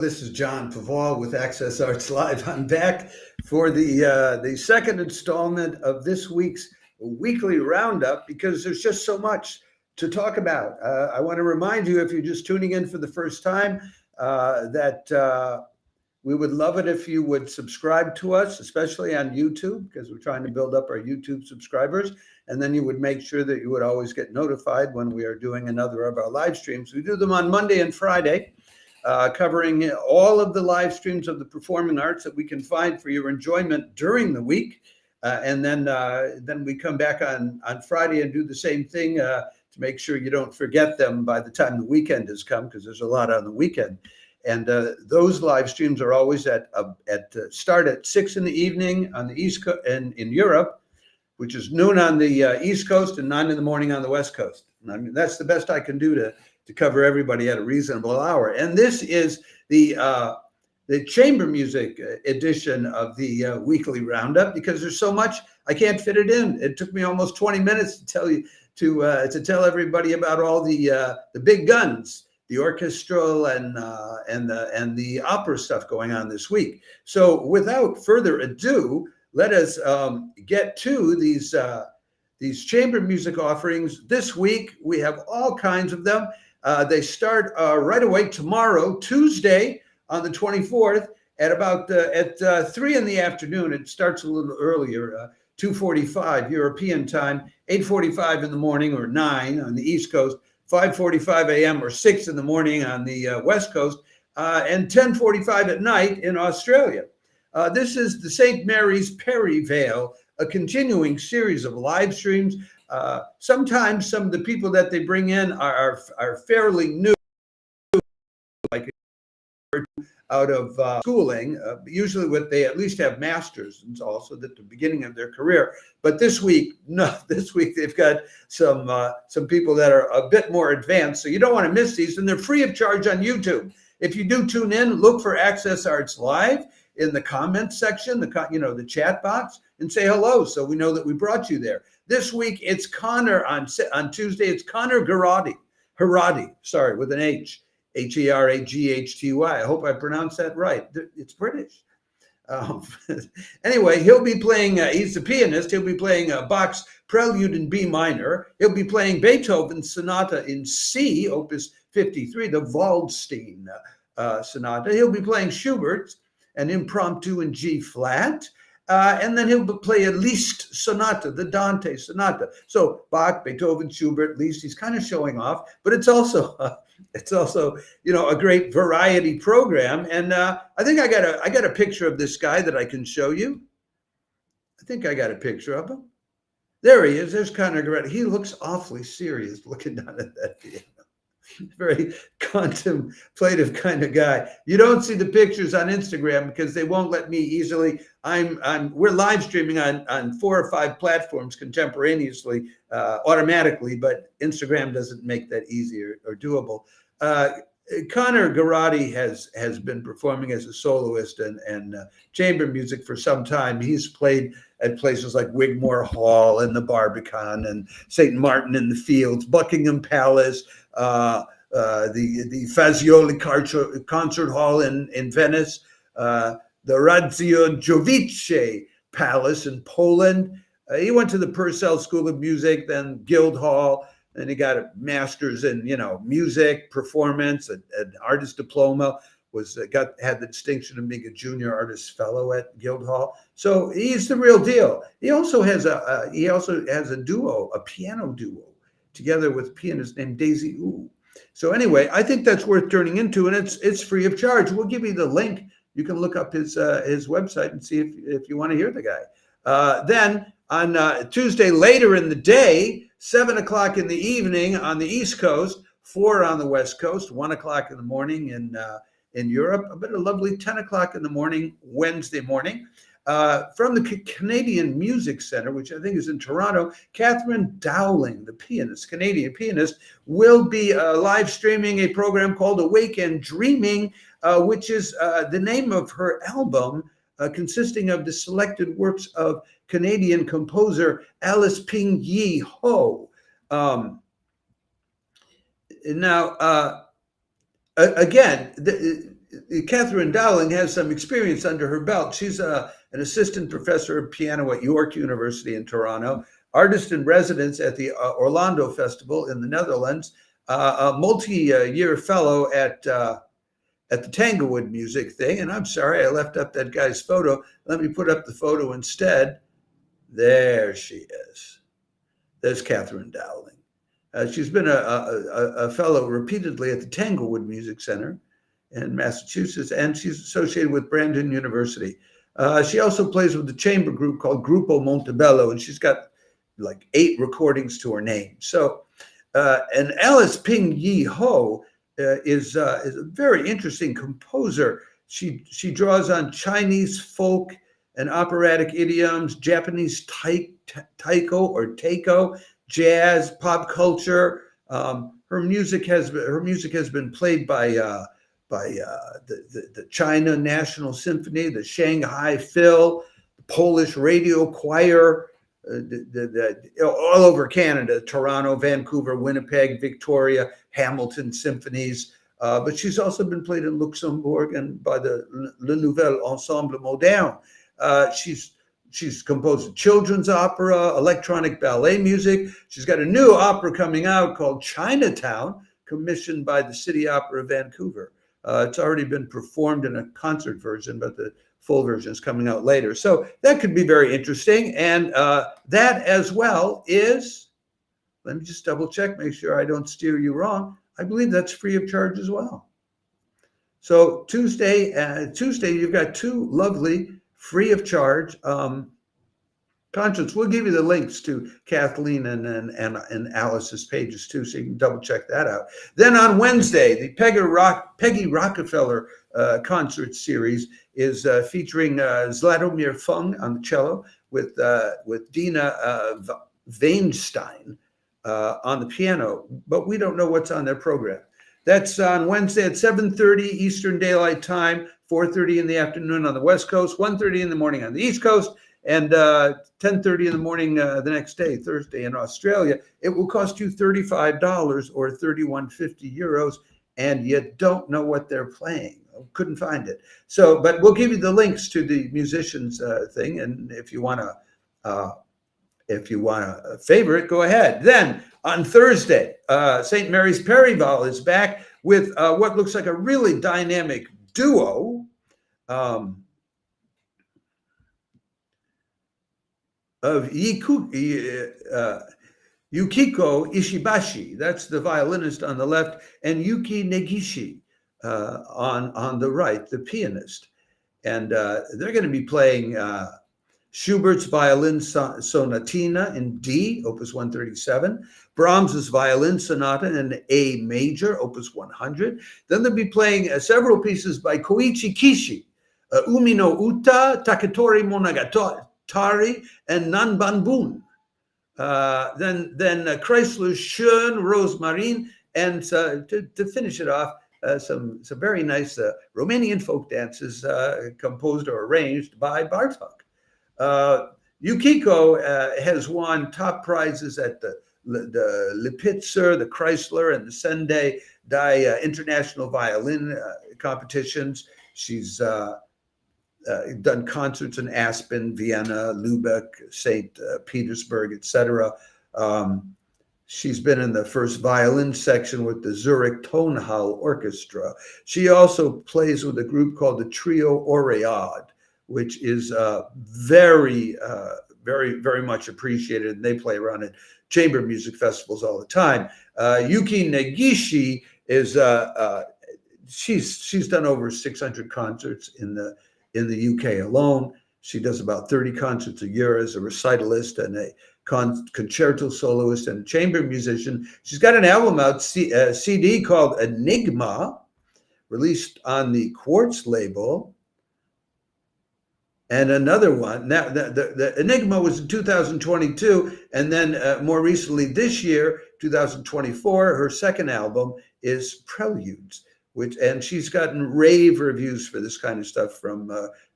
This is John Peval with Access Arts Live. I'm back for the second installment of this week's weekly roundup because there's just so much to talk about. I want to remind you, if you're just tuning in for the first time, that we would love it if you would subscribe to us, especially on YouTube, because we're trying to build up our YouTube subscribers. And then you would make sure that you would always get notified when we are doing another of our live streams. We do them on Monday and Friday. Covering all of the live streams of the performing arts that we can find for your enjoyment during the week. And then we come back on Friday and do the same thing to make sure you don't forget them by the time the weekend has come, because there's a lot on the weekend. And those live streams are always start at 6 in the evening on the East Coast and in Europe, which is noon on the East Coast and 9 in the morning on the West Coast. And I mean, that's the best I can do to cover everybody at a reasonable hour. And this is the chamber music edition of the weekly roundup, because there's so much I can't fit it in. It took me almost 20 minutes to tell you to tell everybody about all the big guns, the orchestral and the opera stuff going on this week. So without further ado, let us get to these chamber music offerings. This week we have all kinds of them. They start right away tomorrow, Tuesday, on the 24th, at about 3 in the afternoon. It starts a little earlier, 2:45 European time, 8:45 in the morning or 9 on the East Coast, 5:45 a.m. or 6 in the morning on the West Coast, and 10:45 at night in Australia. This is the St. Mary's Perivale, a continuing series of live streams. Sometimes some of the people that they bring in are fairly new, like out of schooling. Usually, they at least have masters, and also at the beginning of their career. But this week, they've got some people that are a bit more advanced. So you don't want to miss these, and they're free of charge on YouTube. If you do tune in, look for Access Arts Live in the comments section, the chat box, and say hello, so we know that we brought you there. This week, it's Connor on Tuesday. It's Connor Heraghty, sorry, with an H, Heraghty. I hope I pronounced that right. It's British. Anyway, he'll be playing, he's a pianist. He'll be playing Bach's Prelude in B minor. He'll be playing Beethoven's Sonata in C, Opus 53, the Waldstein Sonata. He'll be playing Schubert's an Impromptu in G flat. And then he'll play a Liszt Sonata, the Dante Sonata. So Bach, Beethoven, Schubert, Liszt. He's kind of showing off, but it's also a great variety program. And I think I got a picture of this guy that I can show you. I think I got a picture of him. There he is. There's Connor Heraghty. He looks awfully serious looking down at that piano. Very contemplative kind of guy. You don't see the pictures on Instagram because they won't let me easily. We're live streaming on 4 or 5 platforms contemporaneously, automatically, but Instagram doesn't make that easy or doable. Connor Heraghty has been performing as a soloist and chamber music for some time. He's played at places like Wigmore Hall and the Barbican and St. Martin in the Fields, Buckingham Palace, the Fazioli Concert Hall in Venice, the Radziwiłł Palace in Poland. He went to the Purcell School of Music, then Guildhall, and he got a master's in music, performance, an artist diploma. Had the distinction of being a junior artist fellow at Guildhall. So he's the real deal. He also has a duo, a piano duo, together with a pianist named Daisy Wu. So anyway, I think that's worth turning into, and it's free of charge. We'll give you the link. You can look up his website and see if you want to hear the guy. Then on Tuesday later in the day, 7 o'clock in the evening on the East Coast, 4 on the West Coast, 1 o'clock in the morning in Europe, but a lovely 10 o'clock in the morning, Wednesday morning. From the Canadian Music Center, which I think is in Toronto, Katherine Dowling, the pianist, Canadian pianist, will be live streaming a program called Awake and Dreaming, which is the name of her album, consisting of the selected works of Canadian composer Alice Ping Yi Ho. Again, Katherine Dowling has some experience under her belt. She's an assistant professor of piano at York University in Toronto, artist in residence at the Orlando Festival in the Netherlands, a multi-year fellow at the Tanglewood music thing. And I'm sorry, I left up that guy's photo. Let me put up the photo instead. There she is. There's Katherine Dowling. She's been a fellow repeatedly at the Tanglewood Music Center in Massachusetts, and she's associated with Brandon University. She also plays with the chamber group called Gruppo Montebello, and she's got like 8 recordings to her name. So, and Alice Ping Yi Ho is a very interesting composer. She draws on Chinese folk and operatic idioms, Japanese taiko or taiko, jazz, pop culture. Her music has been played by the China National Symphony, the Shanghai Phil, the Polish Radio Choir, all over Canada, Toronto, Vancouver, Winnipeg, Victoria, Hamilton symphonies. But she's also been played in Luxembourg and by the Le Nouvel Ensemble Moderne. She's composed a children's opera, electronic ballet music. She's got a new opera coming out called Chinatown, commissioned by the City Opera of Vancouver. It's already been performed in a concert version, but the full version is coming out later. So that could be very interesting. And that as well is, let me just double check, make sure I don't steer you wrong. I believe that's free of charge as well. So Tuesday, you've got 2 lovely free of charge concerts. We'll give you the links to Kathleen and Alice's pages too, so you can double check that out. Then on Wednesday, the Peggy Rockefeller concert series is featuring Zlatomir Fung on the cello with Dina Vainshtein on the piano, but we don't know what's on their program. That's on Wednesday at 7:30 Eastern Daylight Time, 4:30 in the afternoon on the West Coast, 1:30 in the morning on the East Coast, and 10:30 in the morning the next day, Thursday in Australia. It will cost you $35 or 31.50 euros, and you don't know what they're playing. I couldn't find it. So, but we'll give you the links to the musicians thing, and if you want to favor it, go ahead. Then on Thursday, St. Mary's Perivale is back with what looks like a really dynamic duo of Yukiko Ishibashi, that's the violinist on the left, and Yuki Negishi on the right, the pianist. And they're going to be playing Schubert's Violin Sonatina in D, Opus 137, Brahms's Violin Sonata in A major, Opus 100. Then they'll be playing several pieces by Koichi Kishi, Umi no Uta, Taketori Monogatari, and Nanbanbun. Then Chrysler's Schön, Rosmarin, and to finish it off, some very nice Romanian folk dances composed or arranged by Bartok. Yukiko has won top prizes at the Lipitzer, the Chrysler, and the Sendai Dai international violin competitions. She's done concerts in Aspen, Vienna, Lübeck, St. Petersburg, etc. She's been in the first violin section with the Zurich Tonhall Orchestra. She also plays with a group called the Trio Oread, which is very much appreciated. And they play around at chamber music festivals all the time. Yuki Negishi is she's done over 600 concerts in the UK alone. She does about 30 concerts a year as a recitalist and a concerto soloist and chamber musician. She's got an album out, CD called Enigma, released on the Quartz label. And another one, now the Enigma was in 2022, and then more recently this year, 2024, her second album is Preludes, and she's gotten rave reviews for this kind of stuff from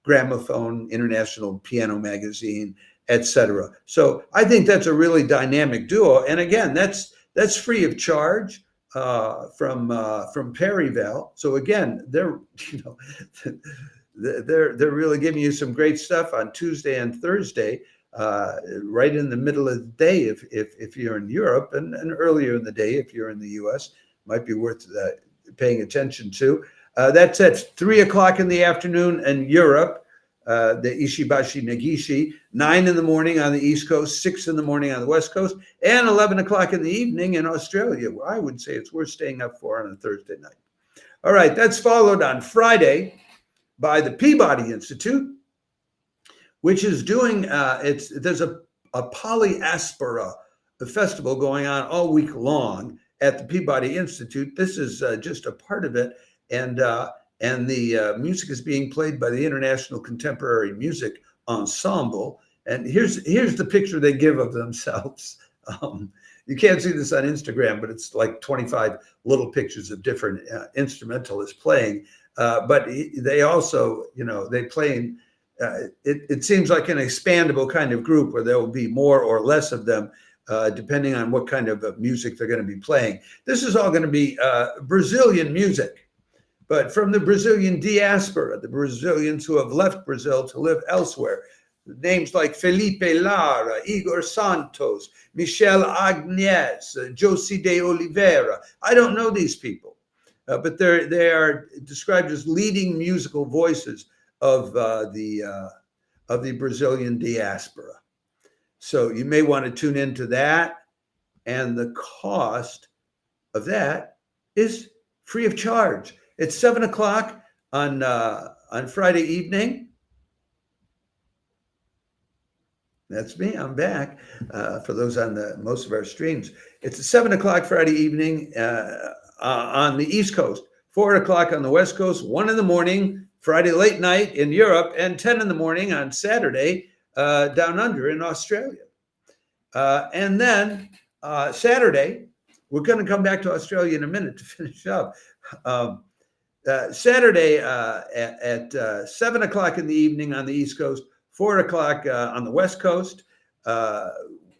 Gramophone, International Piano Magazine, etc. So I think that's a really dynamic duo. And again, that's free of charge. from Perivale. So again, they're they're really giving you some great stuff on Tuesday and Thursday, right in the middle of the day if you're in Europe, and earlier in the day if you're in the U.S. Might be worth paying attention to. That's at 3 o'clock in the afternoon in Europe. The Ishibashi Negishi, 9 in the morning on the East Coast, 6 in the morning on the West Coast, and 11 o'clock in the evening in Australia, where I would say it's worth staying up for on a Thursday night. All right, that's followed on Friday by the Peabody Institute, which is doing, there's a Polyaspora festival going on all week long at the Peabody Institute. This is just a part of it, and the music is being played by the International Contemporary Music Ensemble. And here's the picture they give of themselves. You can't see this on Instagram, but it's like 25 little pictures of different instrumentalists playing. But they also, they play. It seems like an expandable kind of group where there will be more or less of them, depending on what kind of music they're going to be playing. This is all going to be Brazilian music. But from the Brazilian diaspora, the Brazilians who have left Brazil to live elsewhere, names like Felipe Lara, Igor Santos, Michel Agnes, Josie de Oliveira. I don't know these people, but they are described as leading musical voices of the Brazilian diaspora. So you may want to tune into that, and the cost of that is free of charge. It's 7 o'clock on Friday evening. That's me. I'm back. For those on most of our streams, it's at 7 o'clock Friday evening on the East Coast, 4 o'clock on the West Coast, 1 in the morning Friday late night in Europe, and 10 in the morning on Saturday down under in Australia. And then Saturday, we're going to come back to Australia in a minute to finish up. Saturday at 7 o'clock in the evening on the East Coast, 4 o'clock on the West Coast,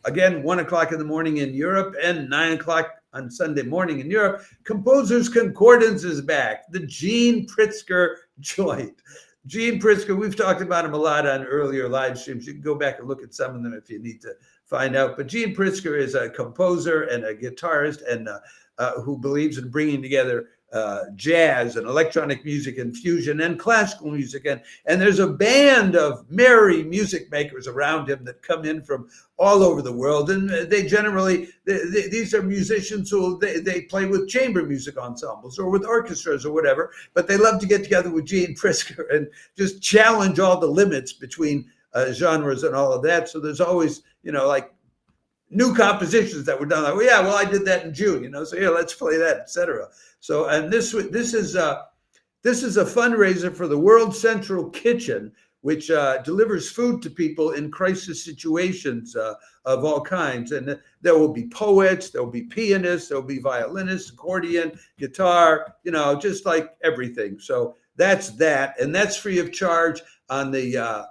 again, 1 o'clock in the morning in Europe, and 9 o'clock on Sunday morning in Europe. Composers Concordance is back, the Gene Pritzker joint. Gene Pritzker, we've talked about him a lot on earlier live streams. You can go back and look at some of them if you need to find out. But Gene Pritzker is a composer and a guitarist, and who believes in bringing together jazz and electronic music and fusion and classical music. And there's a band of merry music makers around him that come in from all over the world. And they generally, these are musicians who they play with chamber music ensembles or with orchestras or whatever, but they love to get together with Gene Pritzker and just challenge all the limits between genres and all of that. So there's always, like new compositions that were done. Like, well, I did that in June, so let's play that, etc. So, and this is a fundraiser for the World Central Kitchen, which delivers food to people in crisis situations of all kinds. And there will be poets, there will be pianists, there will be violinists, accordion, guitar, just like everything. So that's that, and that's free of charge on the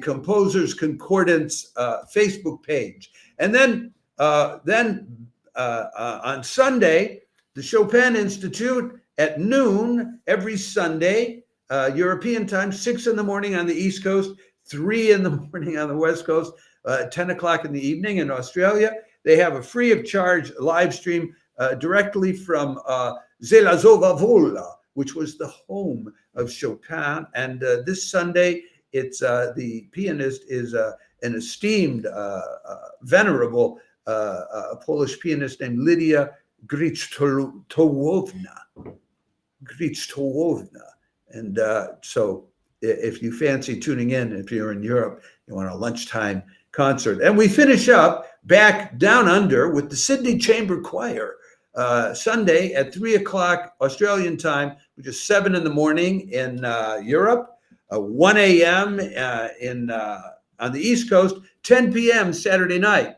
Composers Concordance Facebook page. And then on Sunday, the Chopin Institute at noon every Sunday, European time, 6 in the morning on the East Coast, 3 in the morning on the West Coast, 10 o'clock in the evening in Australia. They have a free of charge live stream directly from Żelazowa, Wola, which was the home of Chopin. And this Sunday, it's the pianist is an esteemed, venerable Polish pianist named Lidia Grychtołówna. And so if you fancy tuning in, if you're in Europe, you want a lunchtime concert. And we finish up back down under with the Sydney Chamber Choir, Sunday at 3 o'clock Australian time, which is 7 in the morning in Europe, 1 a.m. On the East Coast, 10 p.m. Saturday night,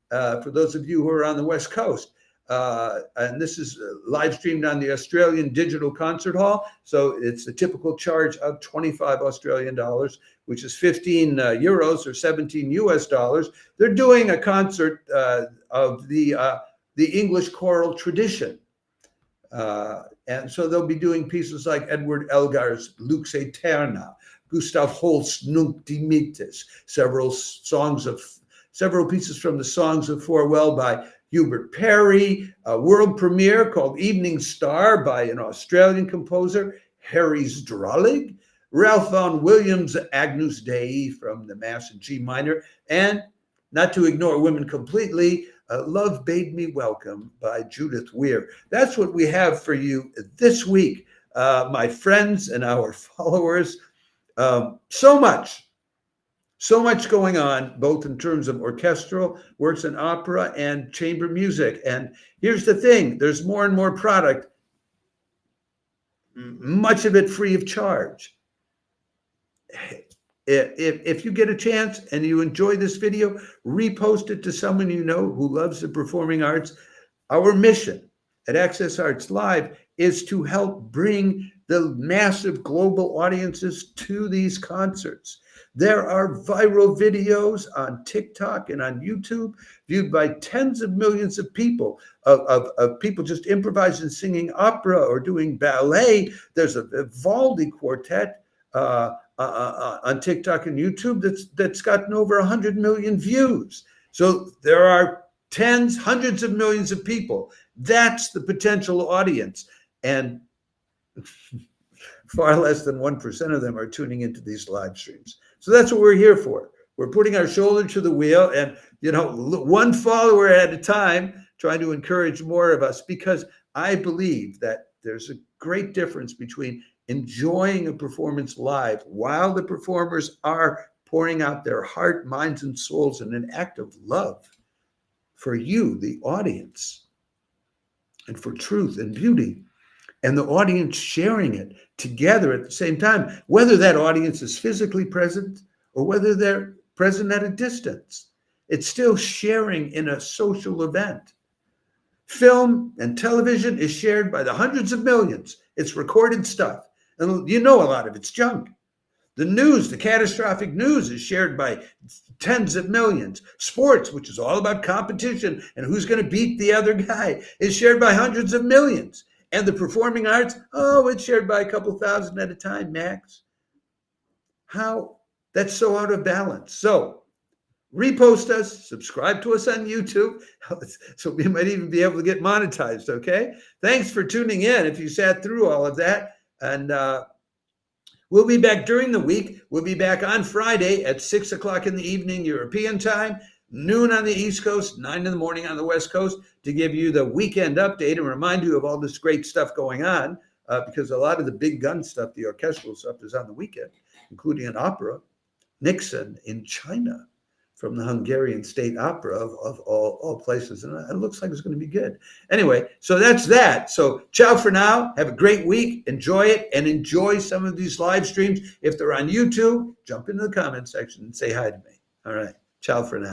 for those of you who are on the West Coast. And this is live streamed on the Australian Digital Concert Hall. So it's a typical charge of 25 Australian dollars, which is 15 euros or 17 US dollars. They're doing a concert of the English choral tradition. And so they'll be doing pieces like Edward Elgar's Lux Aeterna, Gustav Holst's Nunc Dimittis, several pieces from the Songs of Farewell by Hubert Parry, a world premiere called Evening Star by an Australian composer, Harry Zdralig, Ralph Vaughan Williams' Agnus Dei from the Mass in G minor, and not to ignore women completely, Love Bade Me Welcome by Judith Weir. That's what we have for you this week, my friends and our followers. So much going on, both in terms of orchestral works in opera and chamber music. And here's the thing, there's more and more product, much of it free of charge. If you get a chance and you enjoy this video, repost it to someone you know who loves the performing arts. Our mission at Access Arts Live is to help bring the massive global audiences to these concerts. There are viral videos on TikTok and on YouTube viewed by tens of millions of people, of people just improvising, singing opera or doing ballet. There's a Vivaldi quartet on TikTok and YouTube that's gotten over 100 million views. So there are tens, hundreds of millions of people. That's the potential audience. And far less than 1% of them are tuning into these live streams. So that's what we're here for. We're putting our shoulder to the wheel and, one follower at a time, trying to encourage more of us, because I believe that there's a great difference between enjoying a performance live while the performers are pouring out their heart, minds, and souls in an act of love for you, the audience, and for truth and beauty, and the audience sharing it together at the same time, whether that audience is physically present or whether they're present at a distance. It's still sharing in a social event. Film and television is shared by the hundreds of millions. It's recorded stuff. And a lot of it's junk. The news, the catastrophic news, is shared by tens of millions. Sports, which is all about competition and who's going to beat the other guy, is shared by hundreds of millions. And the performing arts, it's shared by a couple thousand at a time, max. How? That's so out of balance. So repost us, subscribe to us on YouTube, so we might even be able to get monetized, okay? Thanks for tuning in if you sat through all of that. And we'll be back during the week. We'll be back on Friday at 6 o'clock in the evening, European time, noon on the East Coast, 9 in the morning on the West Coast, to give you the weekend update and remind you of all this great stuff going on, because a lot of the big gun stuff, the orchestral stuff, is on the weekend, including an opera, Nixon in China, from the Hungarian State Opera of all places. And it looks like it's going to be good. Anyway, so that's that. So ciao for now. Have a great week. Enjoy it, and enjoy some of these live streams. If they're on YouTube, jump into the comment section and say hi to me. All right. Ciao for now.